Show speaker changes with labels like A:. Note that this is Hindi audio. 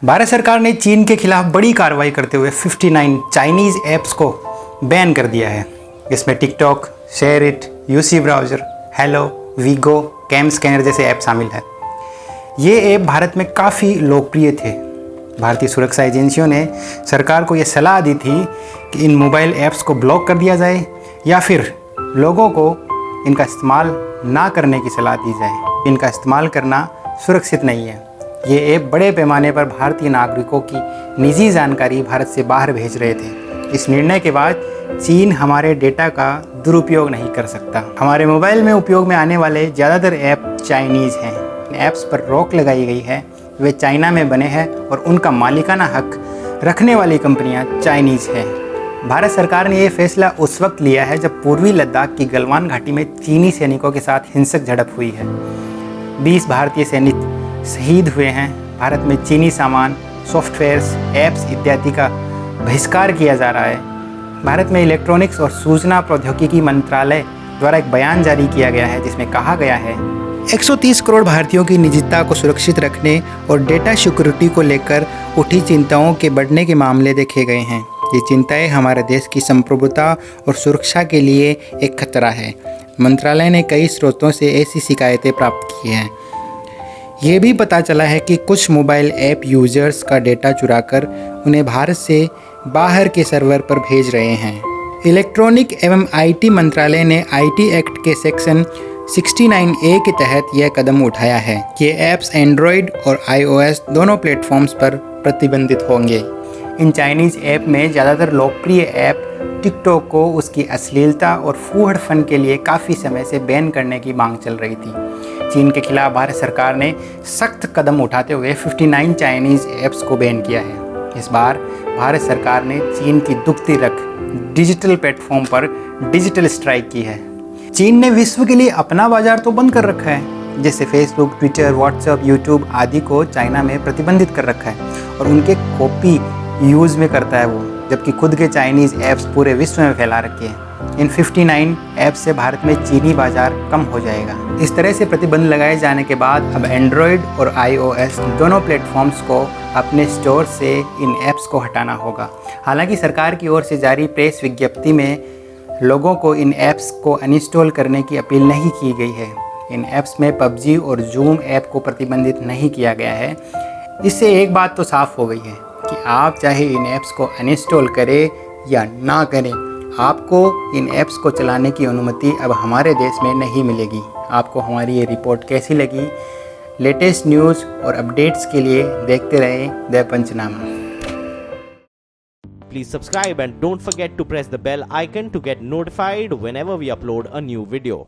A: भारत सरकार ने चीन के खिलाफ बड़ी कार्रवाई करते हुए 59 चाइनीज़ ऐप्स को बैन कर दिया है। इसमें TikTok, share it, UC browser, hello, Vigo, cam scanner जैसे ऐप शामिल है। ये ऐप भारत में काफ़ी लोकप्रिय थे। भारतीय सुरक्षा एजेंसियों ने सरकार को ये सलाह दी थी कि इन मोबाइल ऐप्स को ब्लॉक कर दिया जाए या फिर लोगों को इनका इस्तेमाल ना करने की सलाह दी जाए। इनका इस्तेमाल करना सुरक्षित नहीं है। ये ऐप बड़े पैमाने पर भारतीय नागरिकों की निजी जानकारी भारत से बाहर भेज रहे थे। इस निर्णय के बाद चीन हमारे डेटा का दुरुपयोग नहीं कर सकता। हमारे मोबाइल में उपयोग में आने वाले ज़्यादातर ऐप चाइनीज़ हैं। इन ऐप्स पर रोक लगाई गई है। वे चाइना में बने हैं और उनका मालिकाना हक रखने वाली कंपनियां चाइनीज़ हैं। भारत सरकार ने यह फैसला उस वक्त लिया है जब पूर्वी लद्दाख की गलवान घाटी में चीनी सैनिकों के साथ हिंसक झड़प हुई है। 20 भारतीय सैनिक शहीद हुए हैं। भारत में चीनी सामान, सॉफ्टवेयर्स, ऐप्स इत्यादि का बहिष्कार किया जा रहा है। भारत में इलेक्ट्रॉनिक्स और सूचना प्रौद्योगिकी मंत्रालय द्वारा एक बयान जारी किया गया है जिसमें कहा गया है 130 करोड़ भारतीयों की निजता को सुरक्षित रखने और डेटा सिक्योरिटी को लेकर उठी चिंताओं के बढ़ने के मामले देखे गए हैं। ये चिंताएं हमारे देश की संप्रभुता और सुरक्षा के लिए एक खतरा है। मंत्रालय ने कई स्रोतों से ऐसी शिकायतें प्राप्त की हैं। ये भी पता चला है कि कुछ मोबाइल ऐप यूजर्स का डेटा चुराकर उन्हें भारत से बाहर के सर्वर पर भेज रहे हैं। इलेक्ट्रॉनिक एवं आईटी मंत्रालय ने आईटी एक्ट के सेक्शन 69A के तहत यह कदम उठाया है। ये ऐप्स एंड्रॉयड और iOS दोनों प्लेटफॉर्म्स पर प्रतिबंधित होंगे। इन चाइनीज़ ऐप में ज़्यादातर लोकप्रिय ऐप टिकटॉक को उसकी अश्लीलता और फूहड़ फन के लिए काफ़ी समय से बैन करने की मांग चल रही थी। चीन के खिलाफ भारत सरकार ने सख्त कदम उठाते हुए 59 चाइनीज़ ऐप्स को बैन किया है। इस बार भारत सरकार ने चीन की दुखती रख डिजिटल प्लेटफॉर्म पर डिजिटल स्ट्राइक की है। चीन ने विश्व के लिए अपना बाजार तो बंद कर रखा है, जैसे फेसबुक, ट्विटर, व्हाट्सएप, यूट्यूब आदि को चाइना में प्रतिबंधित कर रखा है और उनके कॉपी यूज़ में करता है वो, जबकि खुद के चाइनीज़ ऐप्स पूरे विश्व में फैला रखे हैं। इन 59 ऐप्स से भारत में चीनी बाजार कम हो जाएगा। इस तरह से प्रतिबंध लगाए जाने के बाद अब एंड्रॉयड और iOS दोनों प्लेटफॉर्म्स को अपने स्टोर से इन ऐप्स को हटाना होगा। हालांकि सरकार की ओर से जारी प्रेस विज्ञप्ति में लोगों को इन ऐप्स को अनइंस्टॉल करने की अपील नहीं की गई है। इन ऐप्स में PUBG और Zoom ऐप को प्रतिबंधित नहीं किया गया है। इससे एक बात तो साफ हो गई है कि आप चाहे इन ऐप्स को अनइंस्टॉल करें या ना करें, आपको इन ऐप्स को चलाने की अनुमति अब हमारे देश में नहीं मिलेगी। आपको हमारी ये रिपोर्ट कैसी लगी? लेटेस्ट न्यूज़ और अपडेट्स के लिए देखते रहें the Panchnama.
B: Please subscribe and don't forget to press the bell icon to get notified whenever we upload a new video.